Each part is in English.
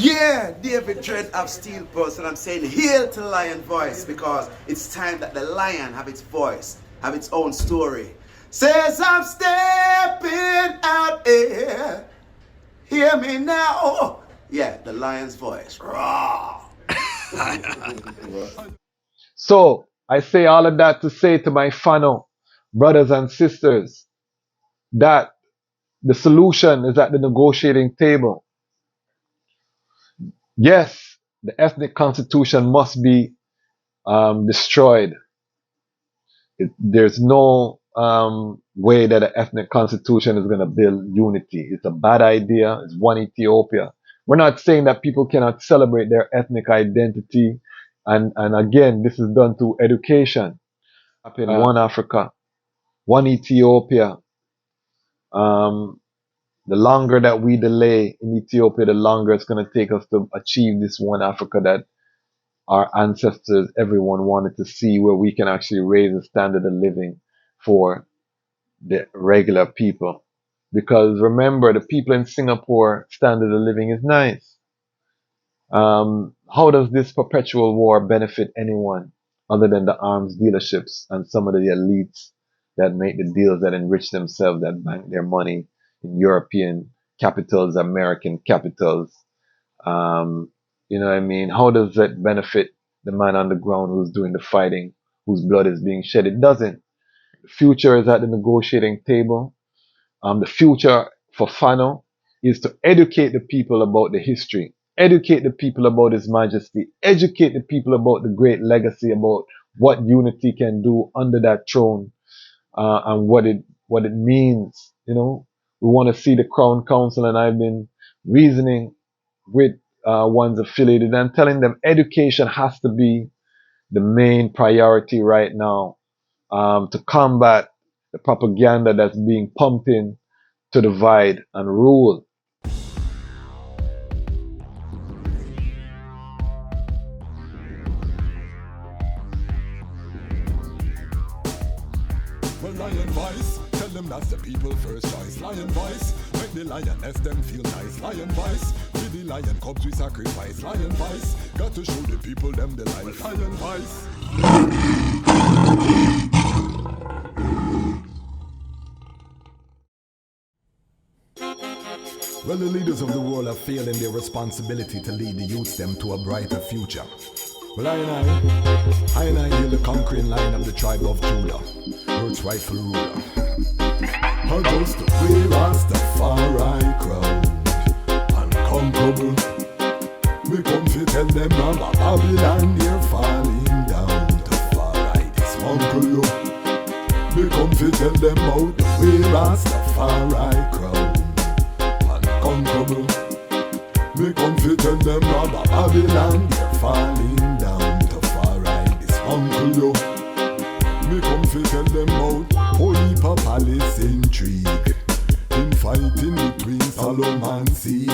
Yeah, David Dread of Steel Pulse, and I'm saying hail to Lion Voice because it's time that the lion have its voice, have its own story. Says I'm stepping out here. Hear me now. Yeah, the lion's voice. Raw. So, I say all of that to say to my FANO brothers and sisters that the solution is at the negotiating table. Yes, the ethnic constitution must be destroyed. There's no way that an ethnic constitution is going to build unity. It's a bad idea. It's one Ethiopia. We're not saying that people cannot celebrate their ethnic identity. And again, this is done through education. In one Africa, one Ethiopia. The longer that we delay in Ethiopia, the longer it's going to take us to achieve this one Africa that our ancestors, everyone wanted to see, where we can actually raise the standard of living for the regular people. Because remember, the people in Singapore standard of living is nice. How does this perpetual war benefit anyone other than the arms dealerships and some of the elites that make the deals, that enrich themselves, that bank their money in European capitals, American capitals? You know what I mean? How does that benefit the man on the ground who's doing the fighting, whose blood is being shed? It doesn't. The future is at the negotiating table. The future for FANO is to educate the people about the history, educate the people about His Majesty, educate the people about the great legacy, about what unity can do under that throne, and what it means. You know, we want to see the Crown Council, and I've been reasoning with ones affiliated and telling them education has to be the main priority right now, to combat the propaganda that's being pumped in to divide and rule. Well, Lion Voice, tell them that's the people first choice. Lion Voice, make the lioness them feel nice. Lion Voice, with the lion cubs we sacrifice. Lion Voice, got to show the people them the life. Lion Voice. Well, the leaders of the world have failed in their responsibility to lead the youths them to a brighter future. Well, I and I hear the conquering line of the tribe of Judah, Earth's rightful ruler. How just the way Rastafari crowned, unconquerable. We come to tell them about Babylon, they're falling down. To far right is uncle you. We come to tell them about the way Rastafari crowned, unconquerable. We come to tell them about Babylon, they're falling down. To far right is uncle you. We come to tell them about Holy Palace intrigue, in fighting between Solomon seed.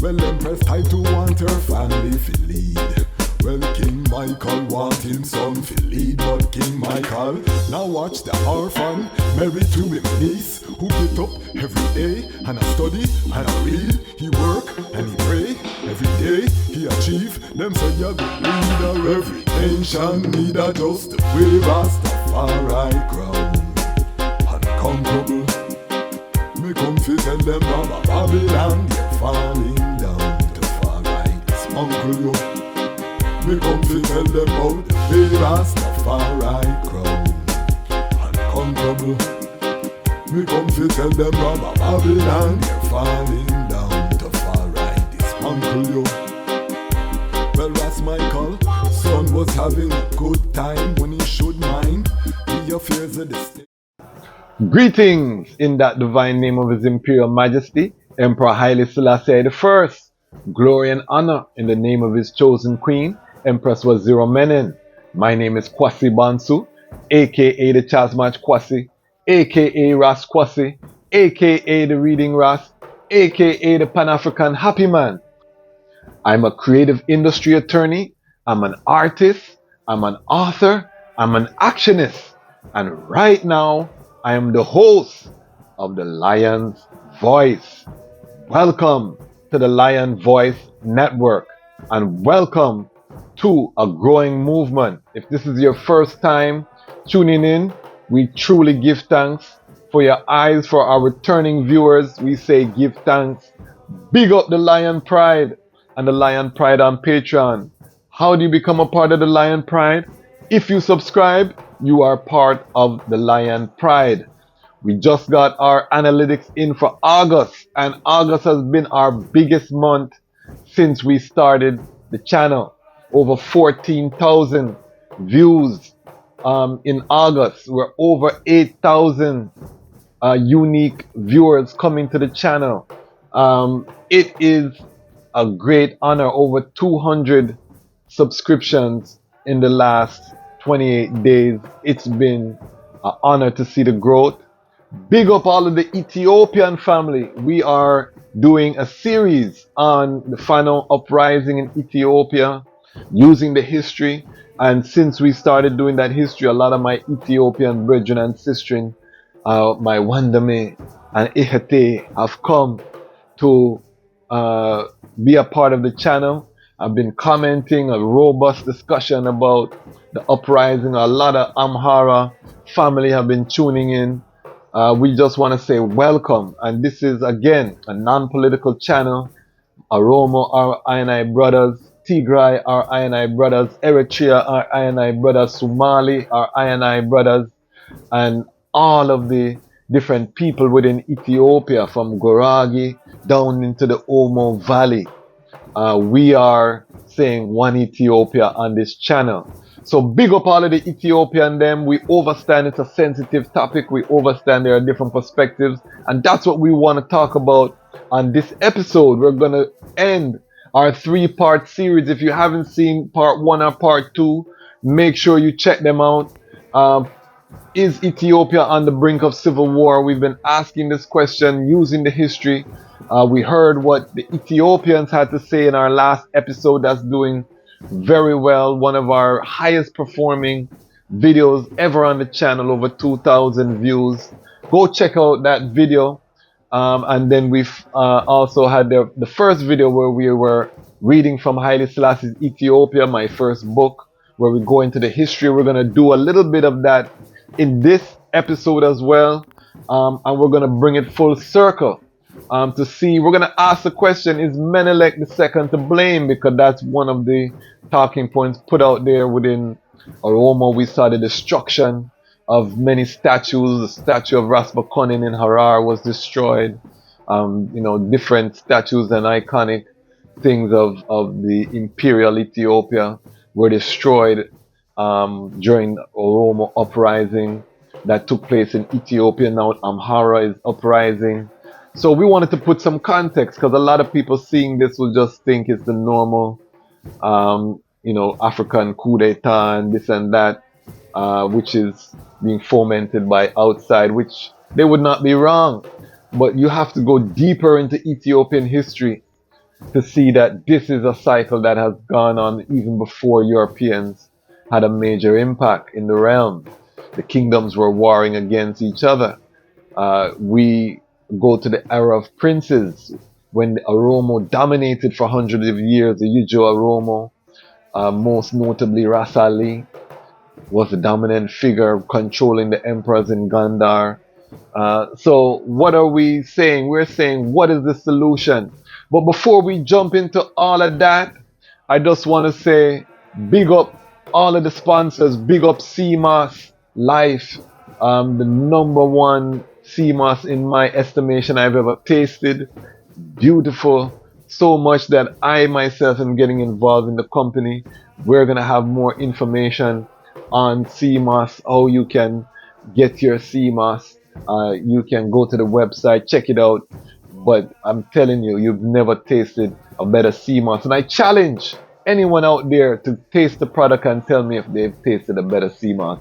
Well, Empress tried to want her family to lead. Well, King Michael want him son to lead, but King Michael now watch the orphan married to him niece, who get up every day and a study and a read. He work and he pray every day. He achieve. Them say you're the leader. Every nation need a just the way Rastafari crown, unconquerable. Me come to tell them about Babylon, they're falling down. To far right is uncle you. Me come to tell them about the Rastafari crown, unconquerable. Me come to tell them about Babylon, they're falling down. To far right is uncle you. Well, Ras Michael, son was having a good time when he should mind the affairs of the state. Greetings in that divine name of His Imperial Majesty, Emperor Haile Selassie I. Glory and honor in the name of His chosen Queen, Empress Waziri Menen. My name is Kwasi Bansu, aka the Chasmach Kwasi, aka Ras Kwasi, aka the Reading Ras, aka the Pan-African Happy Man. I'm a creative industry attorney, I'm an artist, I'm an author, I'm an actionist, and right now I am the host of the Lion's Voice. Welcome to the Lion Voice Network and welcome to a growing movement. If this is your first time tuning in, we truly give thanks. For your eyes, for our returning viewers, we say give thanks. Big up the Lion Pride and the Lion Pride on Patreon. How do you become a part of the Lion Pride? If you subscribe, you are part of the Lion Pride. We just got our analytics in for August, and August has been our biggest month since we started the channel. Over 14,000 views in August. We're over 8,000 unique viewers coming to the channel. It is a great honor. Over 200 subscriptions in the last 28 days. It's been an honor to see the growth. Big up all of the Ethiopian family. We are doing a series on the FANO uprising in Ethiopia using the history. And since we started doing that history, a lot of my Ethiopian brethren and sisters, my Wandame and Ihete, have come to be a part of the channel. I've been commenting a robust discussion about the uprising. A lot of Amhara family have been tuning in. We just want to say welcome. And this is, again, a non-political channel. Oromo, our I&I brothers. Tigray, our I&I brothers. Eritrea, our I&I brothers. Somali, our I&I brothers. And all of the different people within Ethiopia, from Goragi down into the Omo Valley. We are saying one Ethiopia on this channel. So big up all of the Ethiopian them. We understand it's a sensitive topic. We understand there are different perspectives. And that's what we want to talk about on this episode. We're going to end our 3-part series. If you haven't seen part 1 or part 2, make sure you check them out. Is Ethiopia on the brink of civil war? We've been asking this question using the history. We heard what the Ethiopians had to say in our last episode. That's doing very well. One of our highest performing videos ever on the channel, over 2,000 views. Go check out that video. And then we've also had the first video where we were reading from Haile Selassie's Ethiopia, my first book, where we go into the history. We're going to do a little bit of that in this episode as well. And we're going to bring it full circle. To see, we're going to ask the question, is Menelik II to blame? Because that's one of the talking points put out there within Oromo. We saw the destruction of many statues. The statue of Rastafari in Harar was destroyed. Different statues and iconic things of the imperial Ethiopia were destroyed during the Oromo uprising that took place in Ethiopia. Now Amhara is uprising. So we wanted to put some context, because a lot of people seeing this will just think it's the normal, African coup d'etat and this and that, which is being fomented by outside, which they would not be wrong. But you have to go deeper into Ethiopian history to see that this is a cycle that has gone on even before Europeans had a major impact in the realm. The kingdoms were warring against each other. We go to the era of princes, when the Oromo dominated for hundreds of years. The Yujo Oromo, most notably Rasali, was the dominant figure controlling the emperors in Gandhar. So what are we saying? We're saying, what is the solution? But before we jump into all of that, I just want to say, big up all of the sponsors. Big up CMOS Life, the #1 CMOS in my estimation I've ever tasted. Beautiful. So much that I myself am getting involved in the company. We're going to have more information on CMOS, how you can get your CMOS. You can go to the website, check it out. But I'm telling you, you've never tasted a better CMOS. And I challenge anyone out there to taste the product and tell me if they've tasted a better CMOS.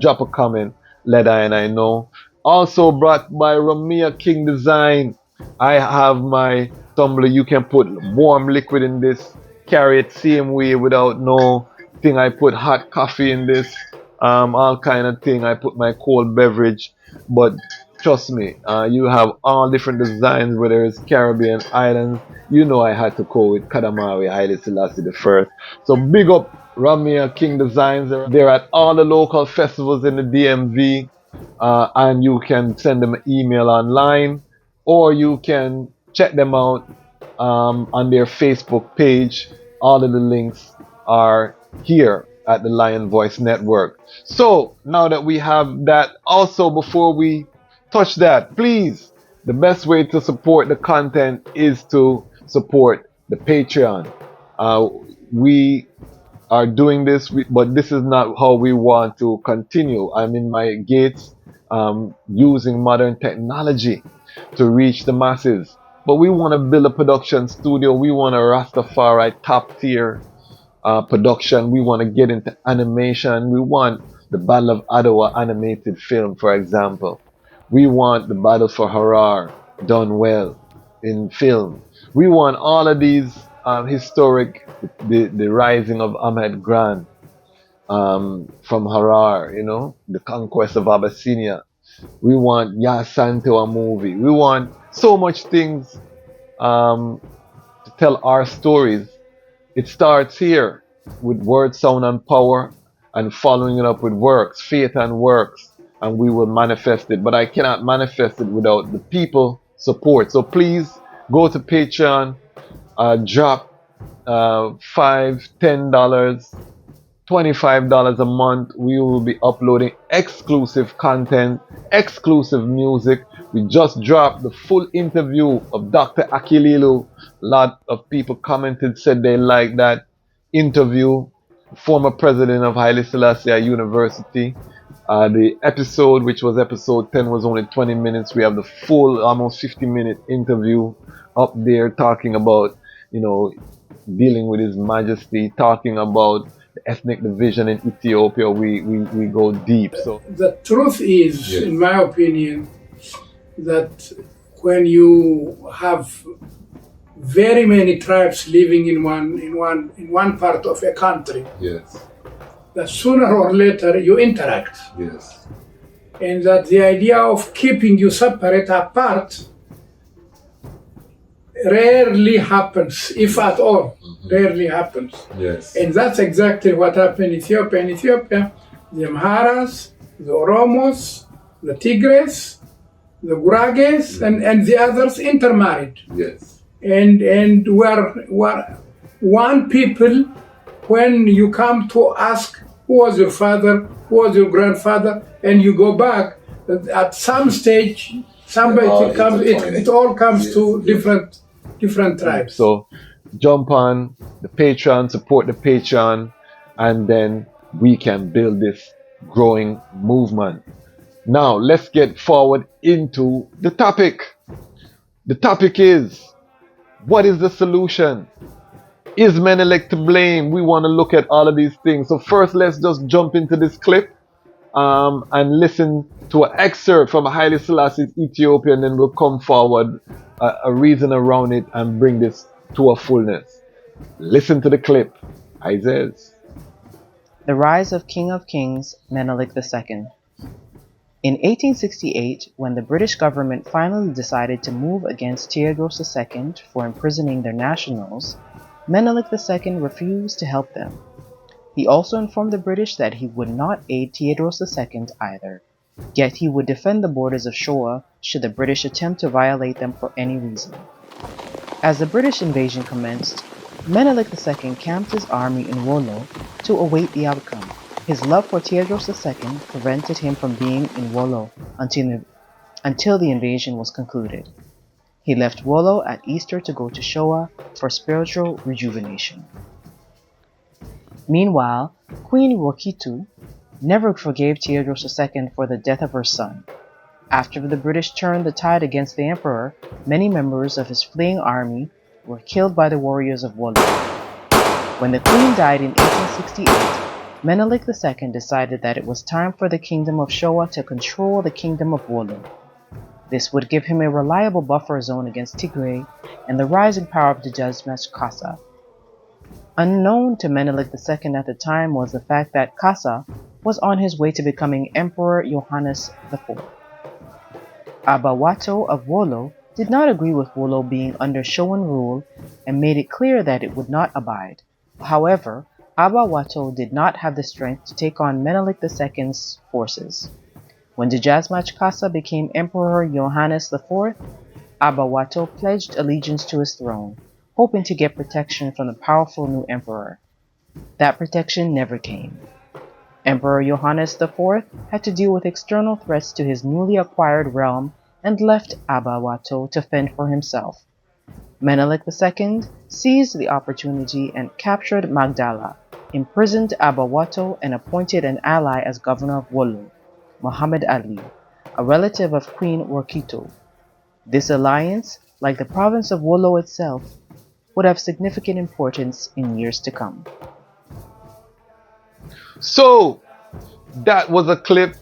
Drop a comment, let I and I know. Also brought by Ramia King Design. I have my tumbler. You can put warm liquid in this, carry it same way without no thing. I put hot coffee in this, all kind of thing. I put my cold beverage. But Trust me, you have all different designs, whether it's Caribbean islands. You know I had to go with Kadamari Haile Selassie the first. So big up Ramia King Designs. They're at all the local festivals in the DMV, and you can send them an email online, or you can check them out on their Facebook page. All of the links are here at the Lion Voice Network. So now that we have that, also before we touch that, please, the best way to support the content is to support the Patreon. We are doing this, but this is not how we want to continue. I'm in my gates using modern technology to reach the masses. But we want to build a production studio. We want a Rastafari top tier production. We want to get into animation. We want the Battle of Ottawa animated film, for example. We want the Battle for Harar done well in film. We want all of these historic, the rising of Ahmed Grant from Harar, you know, the conquest of Abyssinia. We want Ya Santo a movie. We want so much things to tell our stories. It starts here with word, sound, and power, and following it up with works, faith and works, and we will manifest it. But I cannot manifest it without the people support. So please go to Patreon, drop $5, $10, $25 a month. We will be uploading exclusive content, exclusive music. We just dropped the full interview of Dr. Akililu. A lot of people commented, said they liked that interview. Former president of Haile Selassie University. The episode, which was episode 10, was only 20 minutes. We have the full, almost 50-minute interview up there talking about, you know, dealing with His Majesty, talking about ethnic division in Ethiopia. We go deep. So the truth is, yes, in my opinion, that when you have very many tribes living in one part of a country, yes, that sooner or later you interact. Yes. And that the idea of keeping you separate apart rarely happens, if at all. Rarely happens. Yes. And that's exactly what happened in Ethiopia. In Ethiopia, the Amharas, the Oromos, the Tigres, the Gurages, and the others intermarried. Yes. And were one people. When you come to ask who was your father, who was your grandfather, and you go back, at some stage, somebody comes. It all comes, yes, to different tribes. So jump on the Patreon, support the Patreon, and then we can build this growing movement. Now let's get forward into the topic. The topic is, what is the solution? Is Menelik to blame? We want to look at all of these things. So first, let's just jump into this clip and listen to an excerpt from Haile Selassie's Ethiopia, and then we'll come forward, a reason around it, and bring this to a fullness. Listen to the clip. I says, The Rise of King of Kings, Menelik II. In 1868, when the British government finally decided to move against Tewodros II for imprisoning their nationals, Menelik II refused to help them. He also informed the British that he would not aid Tewodros II either, yet he would defend the borders of Shoa should the British attempt to violate them for any reason. As the British invasion commenced, Menelik II camped his army in Wollo to await the outcome. His love for Tewodros II prevented him from being in Wollo until the invasion was concluded. He left Wollo at Easter to go to Shoa for spiritual rejuvenation. Meanwhile, Queen Rwakitu never forgave Tewodros II for the death of her son. After the British turned the tide against the emperor, many members of his fleeing army were killed by the warriors of Wollo. When the queen died in 1868, Menelik II decided that it was time for the kingdom of Shoa to control the kingdom of Wollo. This would give him a reliable buffer zone against Tigray and the rising power of Dejkwasi Kasa. Unknown to Menelik II at the time was the fact that Kasa was on his way to becoming Emperor Johannes IV. Abawato of Wolo did not agree with Wolo being under Showan rule and made it clear that it would not abide. However, Abawato did not have the strength to take on Menelik II's forces. When Dejkwasi became Emperor Johannes IV, Abawato pledged allegiance to his throne, hoping to get protection from the powerful new emperor. That protection never came. Emperor Johannes IV had to deal with external threats to his newly acquired realm and left Abawato to fend for himself. Menelik II seized the opportunity and captured Magdala, imprisoned Abawato, and appointed an ally as governor of Wolo, Muhammad Ali, a relative of Queen Workito. This alliance, like the province of Wolo itself, would have significant importance in years to come. So that was a clip.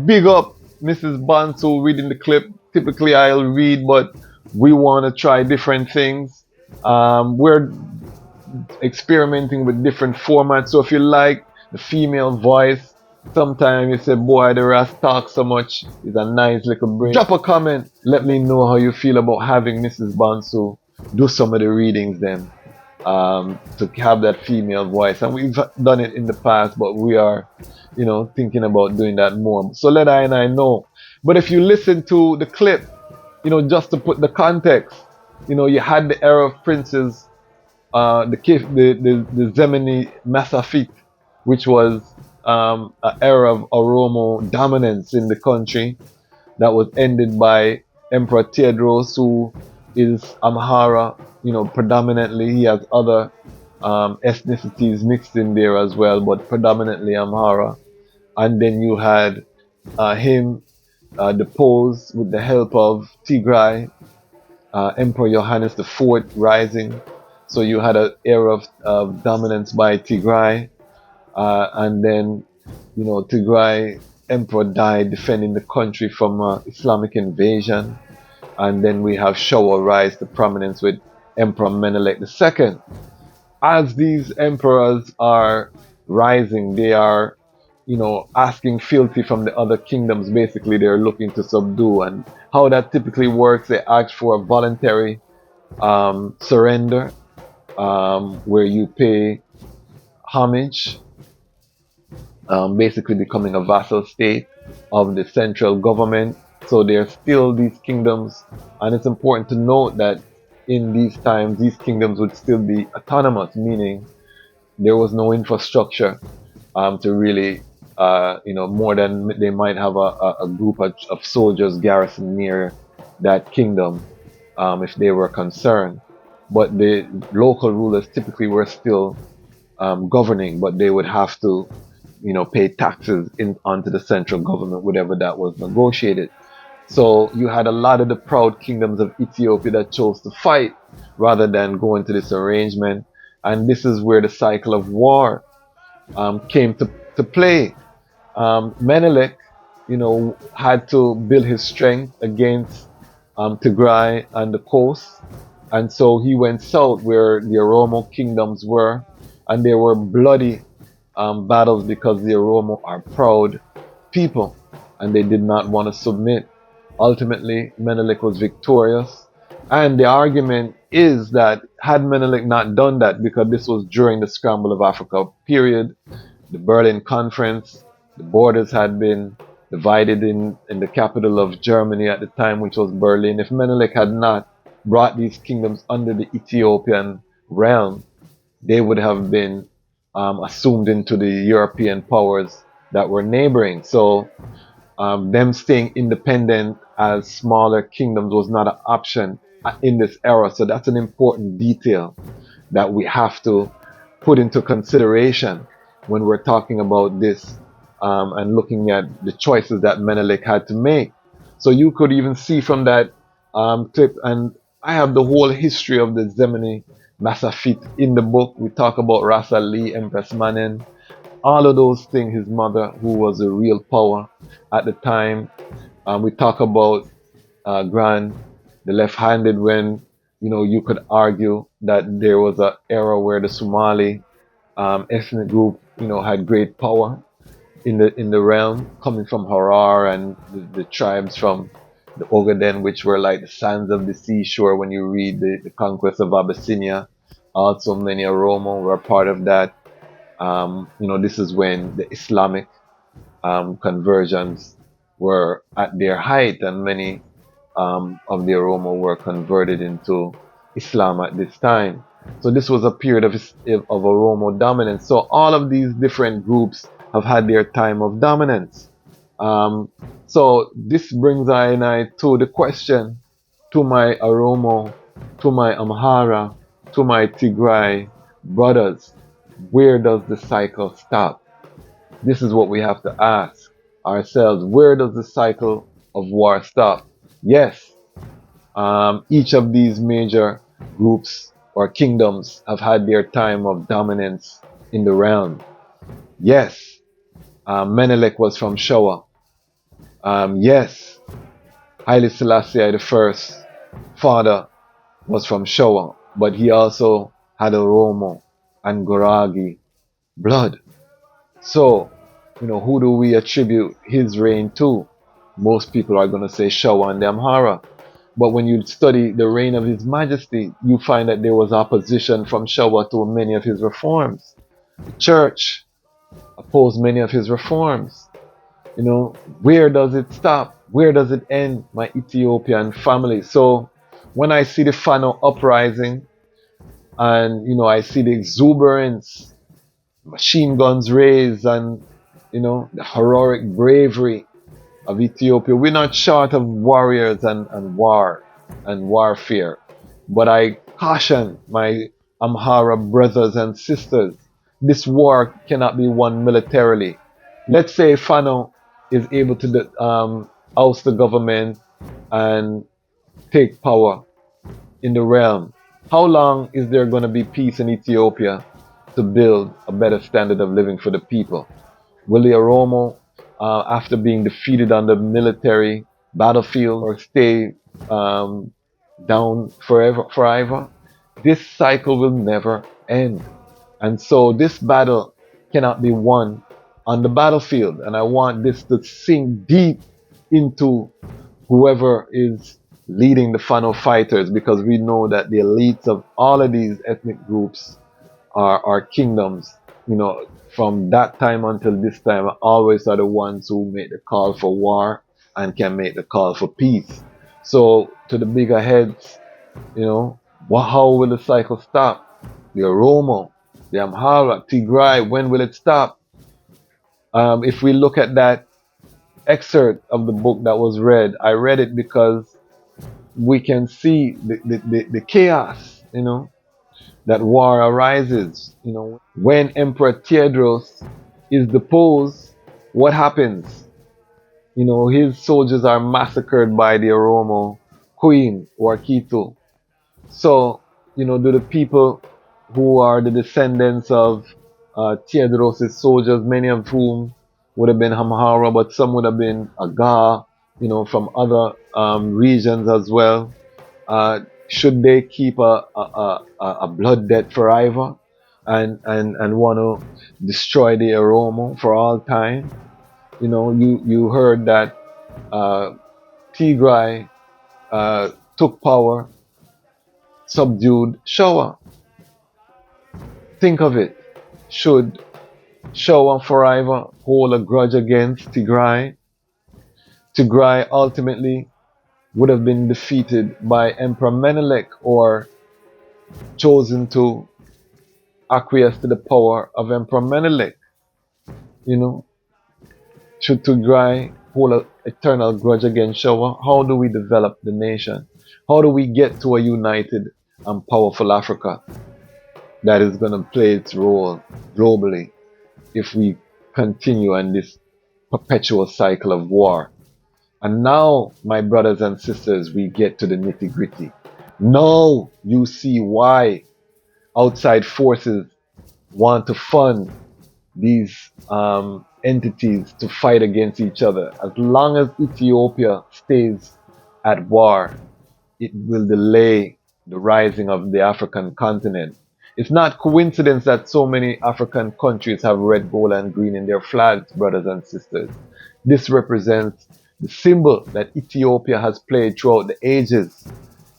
Big up Mrs. Bansu reading the clip. Typically I'll read, but we want to try different things. We're experimenting with different formats. So if you like the female voice, sometimes you say, boy, the Rast talk so much. It's a nice little break. Drop a comment. Let me know how you feel about having Mrs. Bansu do some of the readings then. To have that female voice, and we've done it in the past, but we are, thinking about doing that more. So let I know. But if you listen to the clip, just to put the context, you had the era of princes, the Zemini Masafit, which was an era of Oromo dominance in the country that was ended by Emperor Theodros, who is Amhara, predominantly. He has other ethnicities mixed in there as well, but predominantly Amhara. And then you had him deposed with the help of Tigray, Emperor Johannes IV rising. So you had an era of dominance by Tigray, and then Tigray emperor died defending the country from Islamic invasion. And then we have Showa rise to prominence with Emperor Menelik II. As these emperors are rising, they are, asking fealty from the other kingdoms. Basically, they're looking to subdue. And how that typically works, they ask for a voluntary surrender, where you pay homage, basically becoming a vassal state of the central government. So there's still these kingdoms, and it's important to note that in these times, these kingdoms would still be autonomous, meaning there was no infrastructure to really, more than they might have a group of soldiers garrisoned near that kingdom if they were concerned. But the local rulers typically were still governing, but they would have to, pay taxes onto the central government, whatever that was negotiated. So you had a lot of the proud kingdoms of Ethiopia that chose to fight rather than go into this arrangement. And this is where the cycle of war came to play. Menelik, had to build his strength against Tigray and the coast. And so he went south where the Oromo kingdoms were. And there were bloody battles because the Oromo are proud people and they did not want to submit. Ultimately, Menelik was victorious. And the argument is that had Menelik not done that, because this was during the Scramble of Africa period, the Berlin Conference, the borders had been divided in the capital of Germany at the time, which was Berlin. If Menelik had not brought these kingdoms under the Ethiopian realm, they would have been assumed into the European powers that were neighboring. So them staying independent as smaller kingdoms was not an option in this era. So that's an important detail that we have to put into consideration when we're talking about this and looking at the choices that Menelik had to make. So you could even see from that clip, and I have the whole history of the Zemini Masafit in the book. We talk about Rasta Lee, Empress Manen, all of those things, his mother, who was a real power at the time. We talk about Gran, the left-handed, when, you could argue that there was an era where the Somali ethnic group, had great power in the realm, coming from Harar and the tribes from, the Ogaden, which were like the sands of the seashore when you read the conquest of Abyssinia. Also, many Oromo were part of that. This is when the Islamic conversions were at their height, and many of the Oromo were converted into Islam at this time. So this was a period of Oromo dominance. So all of these different groups have had their time of dominance. So this brings I to the question to my Oromo, to my Amhara, to my Tigray brothers, where does the cycle stop? This is what we have to ask ourselves. Where does the cycle of war stop? Yes, each of these major groups or kingdoms have had their time of dominance in the realm. Yes, Menelik was from Showa. Yes, Haile Selassie I, father, was from Showa, but he also had Oromo and Goragi blood. So, who do we attribute his reign to? Most people are going to say Showa and the Amhara. But when you study the reign of His Majesty, you find that there was opposition from Showa to many of his reforms. The church opposed many of his reforms. Where does it stop? Where does it end, my Ethiopian family? So when I see the FANO uprising and, I see the exuberance, machine guns raised and, the heroic bravery of Ethiopia, we're not short of warriors and warfare. But I caution my Amhara brothers and sisters, this war cannot be won militarily. Let's say FANO is able to oust the government and take power in the realm. How long is there going to be peace in Ethiopia to build a better standard of living for the people? Will the Oromo, after being defeated on the military battlefield, or stay down forever? This cycle will never end. And so this battle cannot be won on the battlefield. And I want this to sink deep into whoever is leading the FANO fighters, because we know that the elites of all of these ethnic groups are kingdoms, from that time until this time, always are the ones who make the call for war and can make the call for peace. So to the bigger heads, how will the cycle stop? The Oromo, the Amhara, Tigray, when will it stop? If we look at that excerpt of the book that was read, I read it because we can see the chaos, that war arises. When Emperor Tewodros is deposed, what happens? His soldiers are massacred by the Oromo Queen or Kito. So, do the people who are the descendants of Tewodros' soldiers, many of whom would have been Amhara, but some would have been Aga, from other regions as well. Should they keep a blood debt forever and want to destroy the Oromo for all time? You heard that Tigray took power, subdued Showa. Think of it. Should Showa forever hold a grudge against Tigray? Tigray ultimately would have been defeated by Emperor Menelik, or chosen to acquiesce to the power of Emperor Menelik. Should Tigray hold an eternal grudge against Showa? How do we develop the nation? How do we get to a united and powerful Africa that is going to play its role globally if we continue in this perpetual cycle of war? And now, my brothers and sisters, we get to the nitty-gritty. Now you see why outside forces want to fund these entities to fight against each other. As long as Ethiopia stays at war, it will delay the rising of the African continent. It's not coincidence that so many African countries have red, gold, and green in their flags, brothers and sisters. This represents the symbol that Ethiopia has played throughout the ages.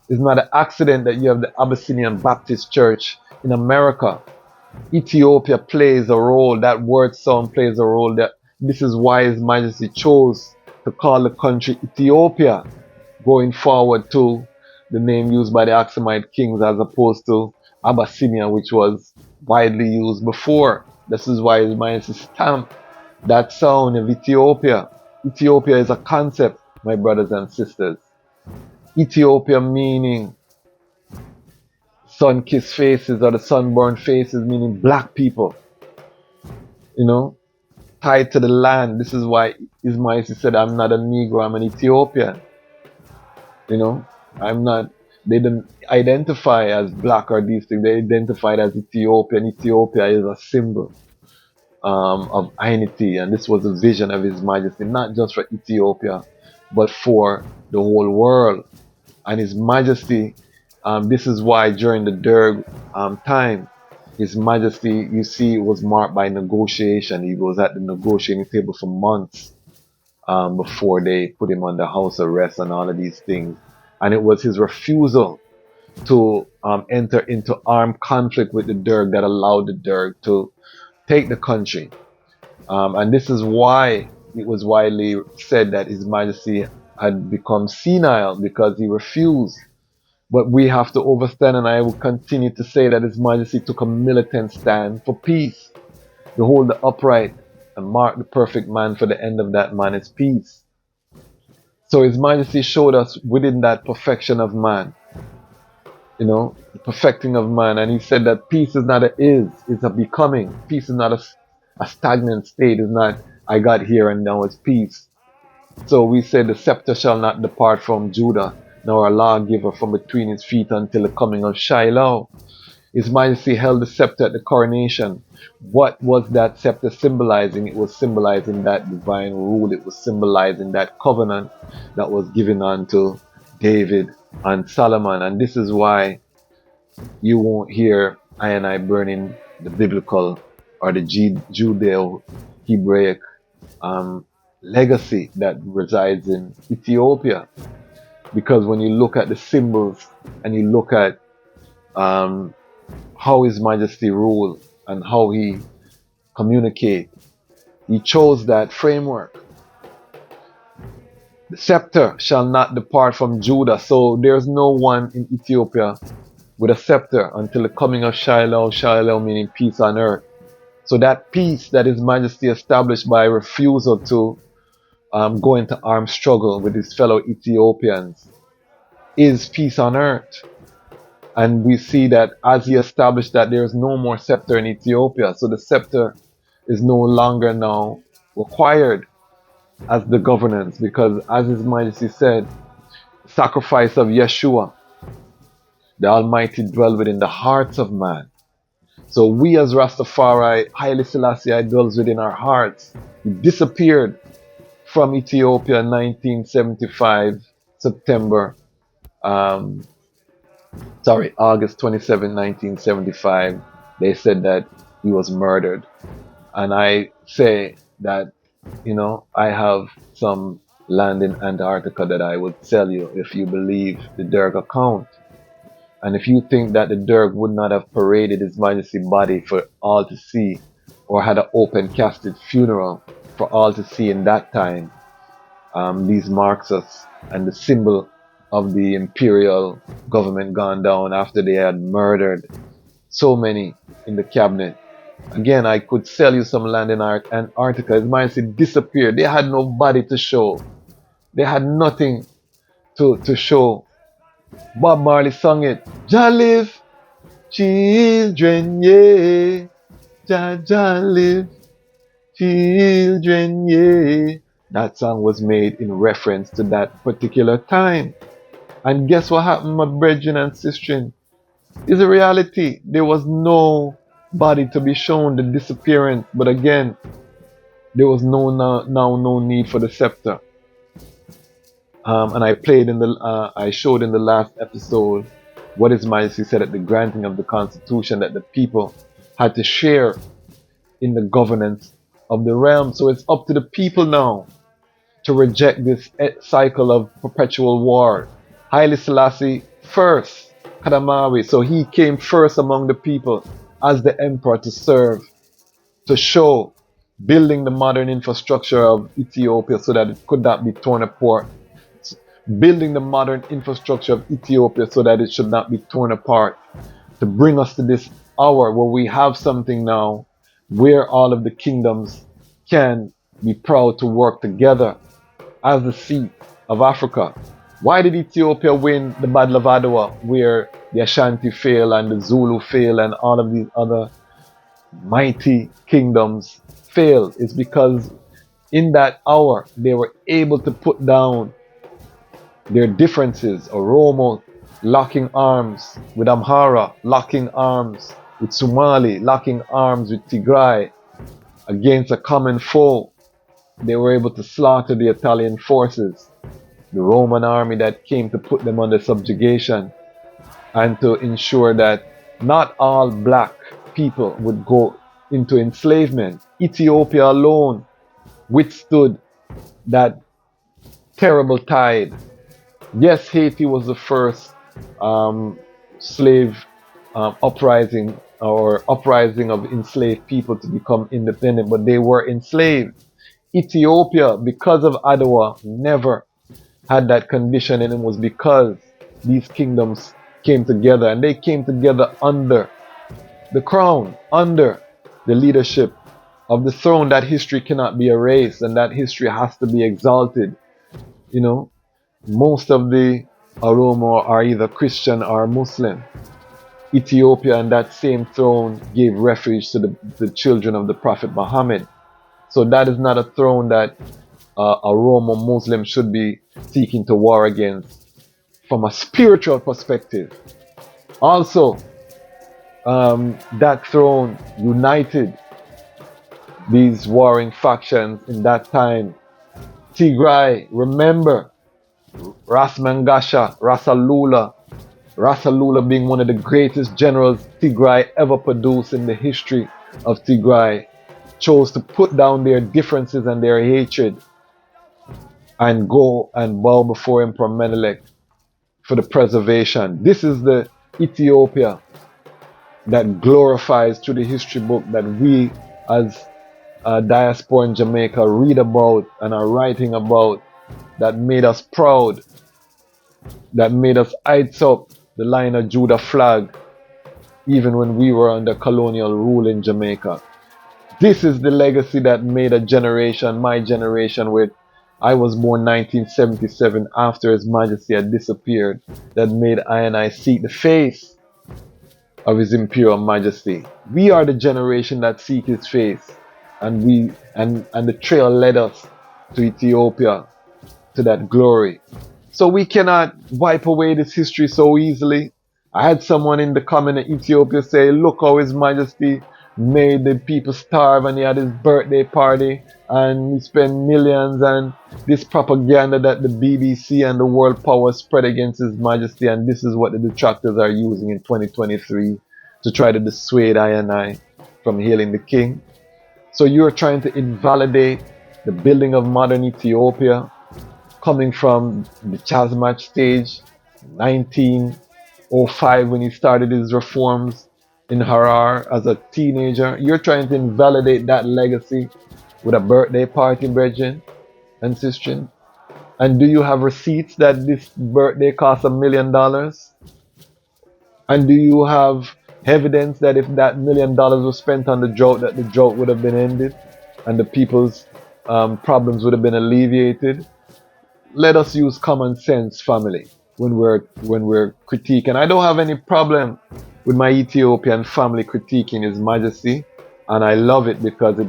It's not an accident that you have the Abyssinian Baptist Church in America. Ethiopia plays a role, that word sound plays a role. That this is why His Majesty chose to call the country Ethiopia, going forward to the name used by the Aksumite kings as opposed to Abyssinia, which was widely used before. This is why His Majesty stamped that sound of Ethiopia. Ethiopia is a concept, my brothers and sisters. Ethiopia meaning sun-kissed faces or the sunburned faces, meaning black people, you know, tied to the land. This is why His Majesty said, I'm not a Negro, I'm an Ethiopian. You know, I'm not, they didn't identify as black or these things, they identified as Ethiopian. Ethiopia is a symbol of unity, and this was a vision of His Majesty, not just for Ethiopia, but for the whole world. And His Majesty, this is why during the Derg time, His Majesty, you see, was marked by negotiation. He was at the negotiating table for months before they put him under house arrest and all of these things. And it was his refusal to enter into armed conflict with the Derg that allowed the Derg to take the country. And this is why it was widely said that His Majesty had become senile, because he refused. But we have to understand, and I will continue to say, that His Majesty took a militant stand for peace. Behold the upright, and mark the perfect man, for the end of that man is peace. So His Majesty showed us within that perfection of man, you know, the perfecting of man. And He said that peace is not a is, it's a becoming. Peace is not a stagnant state. It's not, I got here and now it's peace. So we said the scepter shall not depart from Judah, nor a lawgiver from between his feet until the coming of Shiloh. His Majesty held the scepter at the coronation. What was that scepter symbolizing? It was symbolizing that divine rule. It was symbolizing that covenant that was given unto David and Solomon. And this is why you won't hear I and I burning the biblical or the Judeo-Hebraic legacy that resides in Ethiopia. Because when you look at the symbols and you look at how His Majesty ruled and how he communicated, he chose that framework. The scepter shall not depart from Judah. So there's no one in Ethiopia with a scepter until the coming of Shiloh. Shiloh meaning peace on earth. So that peace that His Majesty established by refusal to go into armed struggle with his fellow Ethiopians is peace on earth. And we see that as he established that, there is no more scepter in Ethiopia. So the scepter is no longer now required as the governance, because as His Majesty said, sacrifice of Yeshua, the Almighty dwell within the hearts of man. So we as Rastafari, Haile Selassie dwells within our hearts. He disappeared from Ethiopia in 1975, August 27, 1975. They said that he was murdered. And I say that, you know, I have some land in Antarctica that I would sell you if you believe the Derg account. And if you think that the Derg would not have paraded His Majesty's body for all to see, or had an open casket funeral for all to see in that time, these Marxists and the symbol of the imperial government gone down after they had murdered so many in the cabinet. Again, I could sell you some land in Antarctica. His Majesty disappeared. They had no body to show. They had nothing to show. Bob Marley sung it. Jah live, children, yeah. Jah live, children, yeah. That song was made in reference to that particular time. And guess what happened, my brethren and sisters? It's a reality. There was no body to be shown, the disappearance. But again, there was no need for the scepter. And I showed in the last episode what His Majesty said at the granting of the Constitution, that the people had to share in the governance of the realm. So it's up to the people now to reject this cycle of perpetual war. Haile Selassie first, Kadamawi, so he came first among the people as the emperor to serve, to show, building the modern infrastructure of Ethiopia so that it could not be torn apart. Building the modern infrastructure of Ethiopia so that it should not be torn apart. To bring us to this hour where we have something now where all of the kingdoms can be proud to work together as the seat of Africa. Why did Ethiopia win the Battle of Adwa, where the Ashanti fail and the Zulu fail and all of these other mighty kingdoms fail? It's because in that hour they were able to put down their differences. Oromo locking arms with Amhara, locking arms with Somali, locking arms with Tigray against a common foe. They were able to slaughter the Italian forces, the Roman army that came to put them under subjugation, and to ensure that not all black people would go into enslavement. Ethiopia alone withstood that terrible tide. Yes, Haiti was the first slave uprising of enslaved people to become independent, but they were enslaved. Ethiopia, because of Adwa, never had that condition, and it was because these kingdoms came together, and they came together under the crown, under the leadership of the throne. That history cannot be erased, and that history has to be exalted. You know, most of the Oromo are either Christian or Muslim. Ethiopia and that same throne gave refuge to the children of the Prophet Muhammad. So that is not a throne that a Oromo Muslim should be seeking to war against from a spiritual perspective. Also, that throne united these warring factions in that time. Tigray, remember, Rasmangasha, Rasalula being one of the greatest generals Tigray ever produced in the history of Tigray, chose to put down their differences and their hatred and go and bow before Emperor Menelik for the preservation. This is the Ethiopia that glorifies through the history book that we as diaspora in Jamaica read about and are writing about, that made us proud, that made us heights up the Lion of Judah flag even when we were under colonial rule in Jamaica. This is the legacy that made a generation, my generation, where I was born 1977 after His Majesty had disappeared, that made I seek the face of His Imperial Majesty. We are the generation that seek His face, and the trail led us to Ethiopia, to that glory. So we cannot wipe away this history so easily. I had someone in the comment in Ethiopia say, look how His Majesty made the people starve, and he had his birthday party and he spent millions, and this propaganda that the BBC and the world power spread against His Majesty, and this is what the detractors are using in 2023 to try to dissuade I from hailing the king. So you're trying to invalidate the building of modern Ethiopia, coming from the Chasmatch stage, 1905, when he started his reforms in Harar as a teenager. You're trying to invalidate that legacy with a birthday party, brethren and sisters. And do you have receipts that this birthday cost $1 million? And do you have evidence that if that $1 million was spent on the drought, that the drought would have been ended and the people's problems would have been alleviated? Let us use common sense, family, when we're critiquing. I don't have any problem with my Ethiopian family critiquing His Majesty, and I love it because it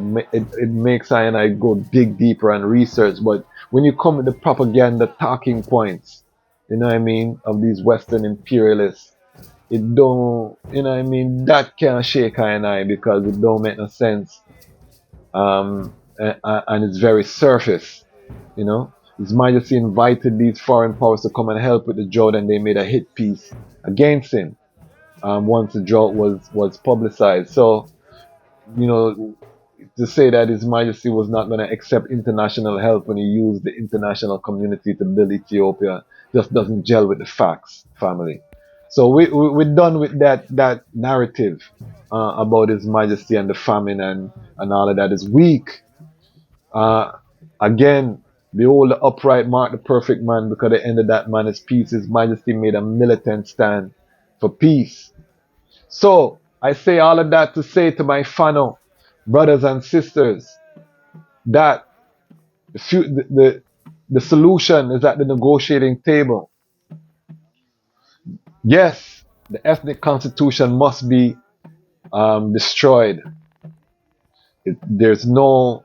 makes I go dig deeper and research. But when you come with the propaganda talking points, you know what I mean, of these Western imperialists, it don't, you know what I mean, that can't shake I because it don't make no sense, and it's very surface, you know. His Majesty invited these foreign powers to come and help with the drought, and they made a hit piece against him once the drought was publicized. So, you know, to say that His Majesty was not going to accept international help when he used the international community to build Ethiopia just doesn't gel with the facts, family. So we're done with that narrative about His Majesty and the famine and all of that is weak. Again, behold the upright mark the perfect man, because the end of that man is peace. His Majesty made a militant stand for peace. So I say all of that to say to my FANO brothers and sisters that the solution is at the negotiating table. Yes, the ethnic constitution must be destroyed. There's no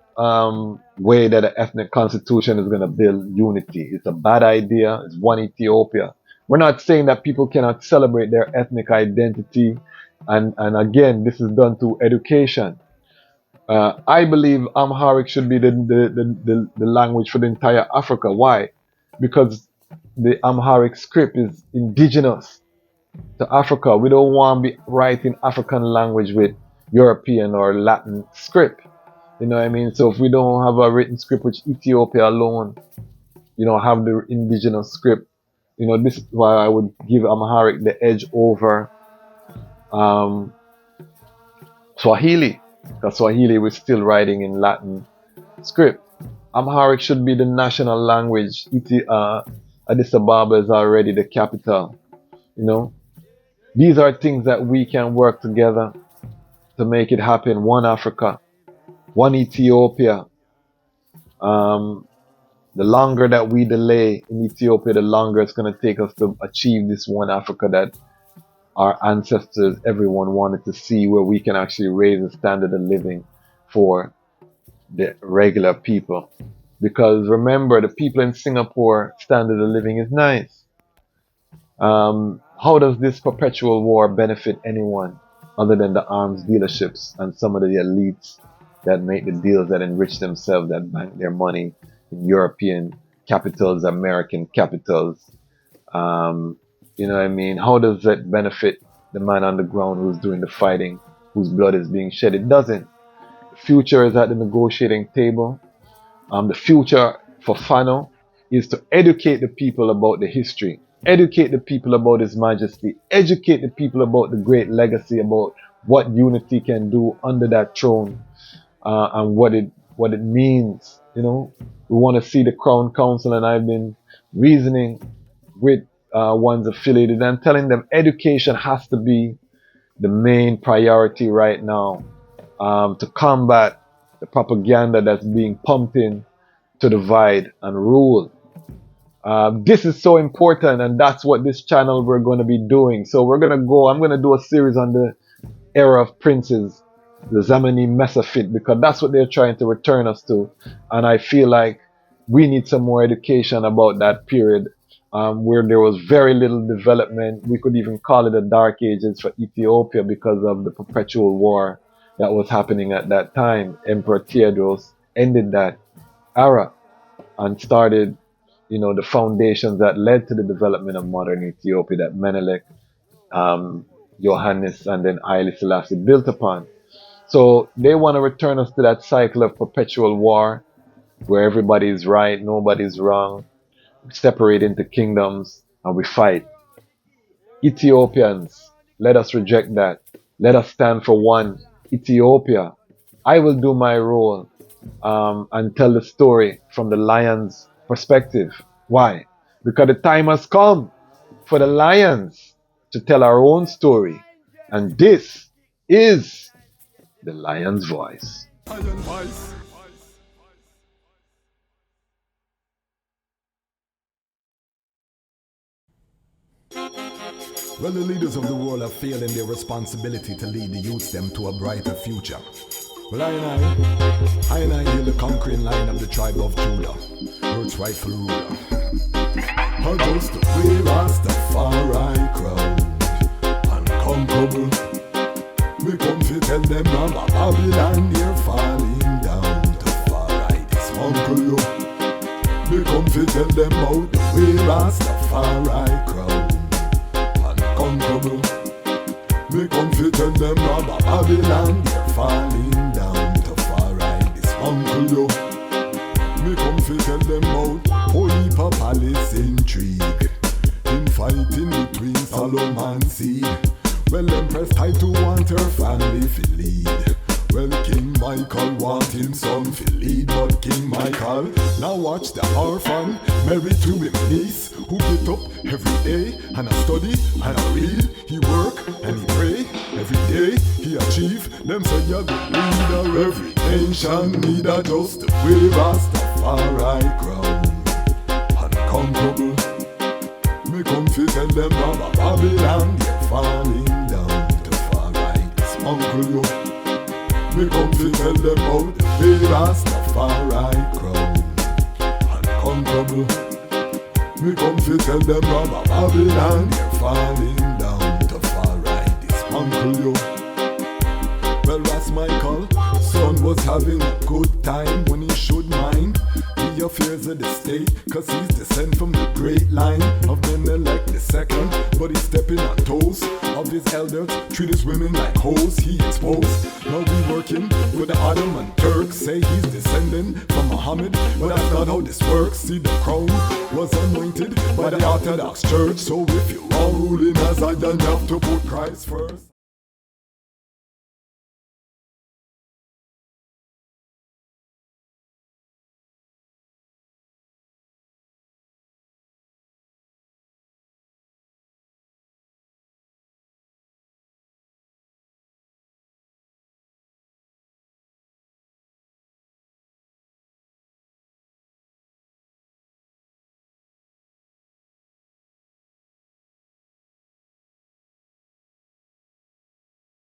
way that an ethnic constitution is going to build unity. It's a bad idea. It's one Ethiopia. We're not saying that people cannot celebrate their ethnic identity. And again, this is done through education. I believe Amharic should be the language for the entire Africa. Why? Because the Amharic script is indigenous to Africa. We don't want to be writing African language with European or Latin script. You know what I mean? So if we don't have a written script, which Ethiopia alone, have the indigenous script, this is why I would give Amharic the edge over Swahili. Because Swahili was still writing in Latin script. Amharic should be the national language. Addis Ababa is already the capital. These are things that we can work together to make it happen. One Africa, one Ethiopia. The longer that we delay in Ethiopia, the longer it's going to take us to achieve this one Africa that our ancestors, everyone wanted to see, where we can actually raise the standard of living for the regular people. Because remember, the people in Singapore standard of living is nice. How does this perpetual war benefit anyone other than the arms dealerships and some of the elites that make the deals, that enrich themselves, that bank their money in European capitals, American capitals? You know what I mean? How does that benefit the man on the ground who's doing the fighting, whose blood is being shed? It doesn't. The future is at the negotiating table. The future for FANO is to educate the people about the history, educate the people about His Majesty, educate the people about the great legacy, about what unity can do under that throne, and what it means. We want to see the Crown Council, and I've been reasoning with ones affiliated and telling them education has to be the main priority right now, to combat the propaganda that's being pumped in to divide and rule. This is so important, and that's what this channel we're going to be doing. So I'm going to do a series on the era of princes, the Zamani Mesafit, because that's what they're trying to return us to. And I feel like we need some more education about that period, where there was very little development. We could even call it the Dark Ages for Ethiopia because of the perpetual war that was happening at that time. Emperor Theodros ended that era and started, the foundations that led to the development of modern Ethiopia, that Menelik, Johannes, and then Haile Selassie built upon. So they want to return us to that cycle of perpetual war, where everybody's right, nobody's wrong. We separate into kingdoms and we fight. Ethiopians, let us reject that. Let us stand for one Ethiopia. I will do my role and tell the story from the lion's perspective. Why? Because the time has come for the lions to tell our own story. And this is the Lion's Voice. Well, the leaders of the world have failed in their responsibility to lead the youths them to a brighter future. Well, I hear the conquering line of the tribe of Judah, Earth's rightful ruler. I just way Rastafari crowd, unconquerable. Me come to tell them about Babylon, they're falling down. To far right is uncle you. Me come to tell them about the way Rastafari crowd, unconquerable. Me come to tell them about Babylon, they're falling down. To far uncle yo. Me come fi tell them about whole heap of palace intrigue, infighting between Solomon seed. Well, Empress tried to want her family fi lead. Well, King Michael want him son fi lead, but King Michael now watch the orphan married to him niece, who get up every day and a study and a read. He work and he pray every day. He achieve. Them say you're the leader. Every nation need a just way Rastafari crown. Unconquerable. Me come fi tell them Baba Babylon they're falling down to far right. It's uncle yo. Me come fi tell them about the way Rastafari crown. Unconquerable. Me come fi tell them Baba Babylon they're falling down to far right. It's uncle yo. Well, Ras Michael, son was having a good time when he should mind the affairs of the state, cause he's descended from the great line of Menelik II. But he's stepping on toes of his elders, treat his women like hoes, he exposed. Now we working with the Ottoman Turks, say he's descending from Muhammad, but that's not how this works. See, the crown was anointed by the Orthodox Church, so if you're all ruling as I done, you have to put Christ first.